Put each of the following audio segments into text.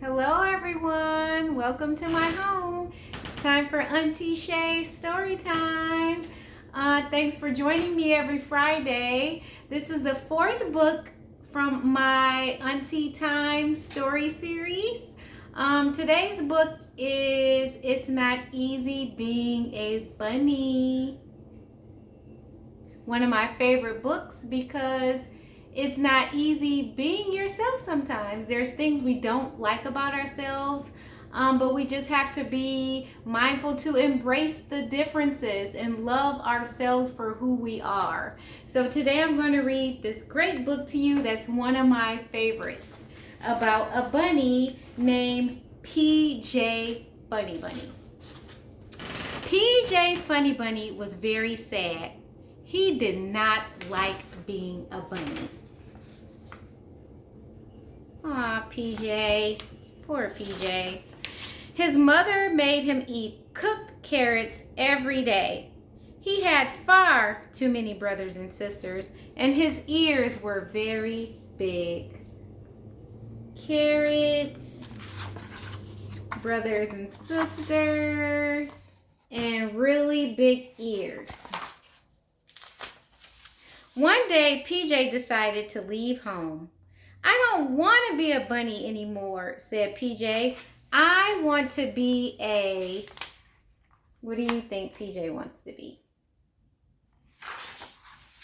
Hello everyone, welcome to my home. It's time for Auntie Shea Storytime. Thanks for joining me every Friday. This is the fourth book from my Auntie Time story series. Today's book is It's Not Easy Being a Bunny. One of my favorite books because it's not easy being yourself sometimes. There's things we don't like about ourselves, but we just have to be mindful to embrace the differences and love ourselves for who we are. So today I'm going to read this great book to you that's one of my favorites about a bunny named PJ Funny Bunny. PJ Funny Bunny was very sad. He did not like being a bunny. Aw, PJ. Poor PJ. His mother made him eat cooked carrots every day. He had far too many brothers and sisters, and his ears were very big. Carrots, brothers and sisters, and really big ears. One day, PJ decided to leave home. I don't want to be a bunny anymore, said PJ. I want to be a... What do you think PJ wants to be?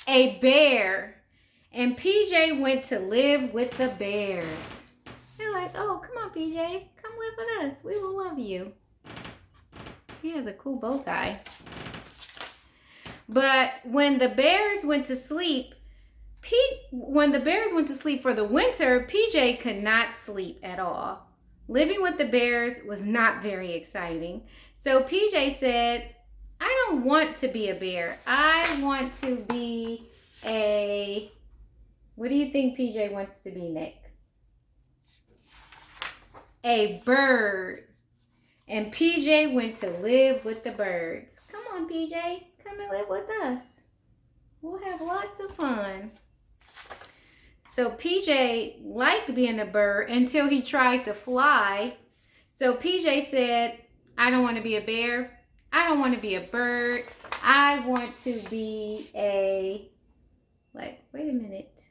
A bear. And PJ went to live with the bears. They're like, oh, come on, PJ. Come live with us. We will love you. He has a cool bow tie. But when the bears went to sleep, for the winter, PJ could not sleep at all. Living with the bears was not very exciting. So PJ said, I don't want to be a bear. I want to be a... What do you think PJ wants to be next? A bird. And PJ went to live with the birds. Come on, PJ. Come and live with us. We'll have lots of fun. So PJ liked being a bird until he tried to fly. So PJ said, I don't want to be a bear. I don't want to be a bird. I want to be a... wait a minute.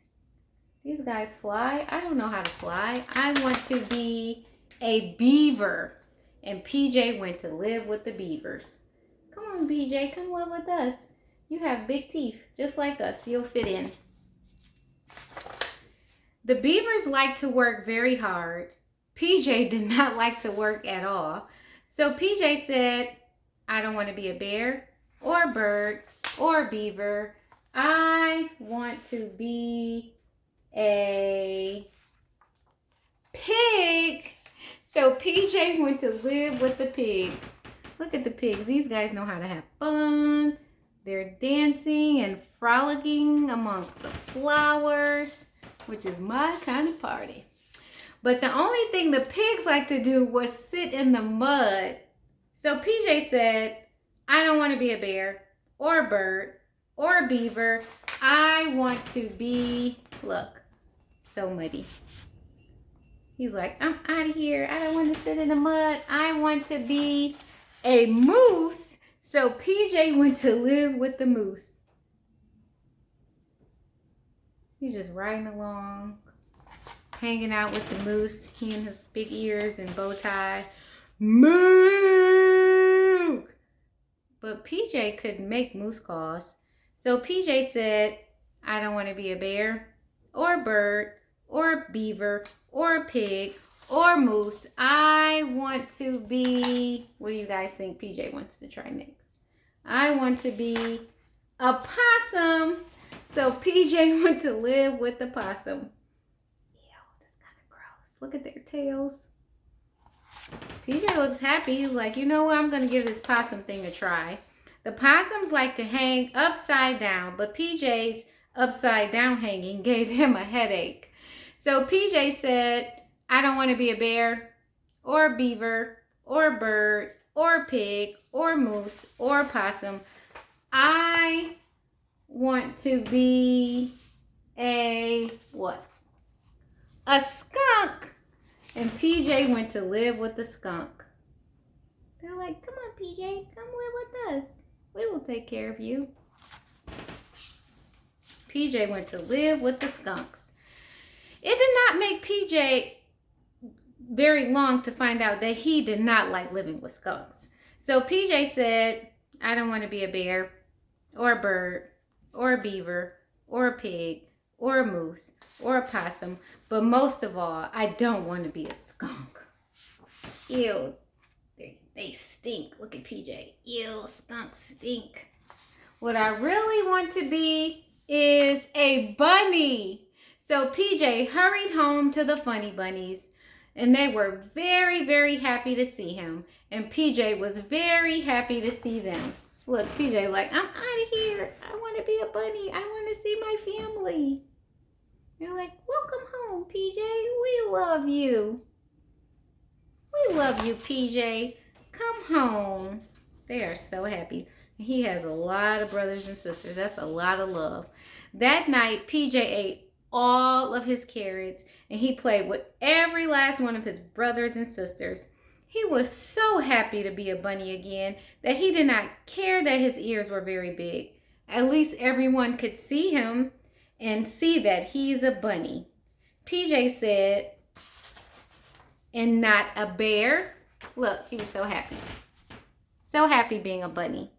These guys fly? I don't know how to fly. I want to be a beaver. And PJ went to live with the beavers. Come on, PJ, come live with us. You have big teeth, just like us. You'll fit in. The beavers like to work very hard. PJ did not like to work at all. So PJ said, I don't want to be a bear or a bird or a beaver. I want to be a pig. So PJ went to live with the pigs. Look at the pigs. These guys know how to have fun. They're dancing and frolicking amongst the flowers, which is my kind of party. But the only thing the pigs like to do was sit in the mud. So PJ said, I don't want to be a bear or a bird or a beaver. I want to be, look, so muddy. He's like, I'm out of here. I don't want to sit in the mud. I want to be a moose. So PJ went to live with the moose. He's just riding along, hanging out with the moose. He and his big ears and bow tie. Moo! But PJ couldn't make moose calls. So PJ said, I don't want to be a bear or a bird or a beaver or a pig or moose. I want to be... What do you guys think PJ wants to try next? I want to be a possum. So PJ went to live with the possum. Ew, that's kind of gross. Look at their tails. PJ looks happy. He's like, you know what? I'm going to give this possum thing a try. The possums like to hang upside down, but PJ's upside down hanging gave him a headache. So PJ said, I don't want to be a bear or a beaver or a bird or a pig or a moose or a possum. I want to be a what? A skunk. And PJ went to live with the skunk. They're like, come on, PJ, come live with us. We will take care of you. PJ went to live with the skunks. It did not make PJ very long to find out that he did not like living with skunks. So PJ said, I don't want to be a bear or a bird or a beaver or a pig or a moose or a possum, but most of all, I don't want to be a skunk. Ew, they stink. Look at PJ. Ew, skunks stink. What I really want to be is a bunny. So PJ hurried home to the funny bunnies, and they were very, very happy to see him. And PJ was very happy to see them. Look, PJ like, I'm out of here. I want to be a bunny. I want to see my family. They're like, welcome home, PJ. We love you. We love you, PJ. Come home. They are so happy. He has a lot of brothers and sisters. That's a lot of love. That night, PJ ate all of his carrots, and he played with every last one of his brothers and sisters. He was so happy to be a bunny again that he did not care that his ears were very big. At least everyone could see him and see that he's a bunny. PJ said, and not a bear. Look, he was so happy. So happy being a bunny.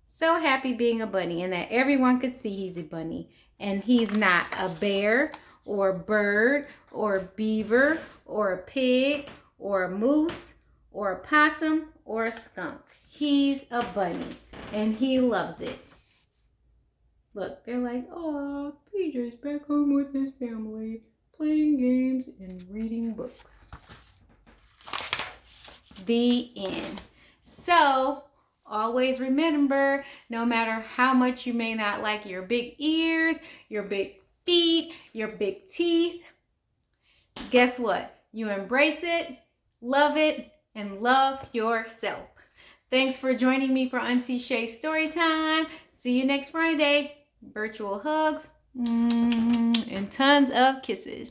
So happy being a bunny, and that everyone could see he's a bunny. And he's not a bear or a bird or a beaver or a pig or a moose or a possum or a skunk. He's a bunny, and he loves it. Look, they're like, oh, PJ's back home with his family, playing games and reading books. The end. So, always remember, no matter how much you may not like your big ears, your big feet, your big teeth, guess what? You embrace it, and love yourself. Thanks for joining me for Auntie Shea Storytime. See you next Friday. Virtual hugs and tons of kisses.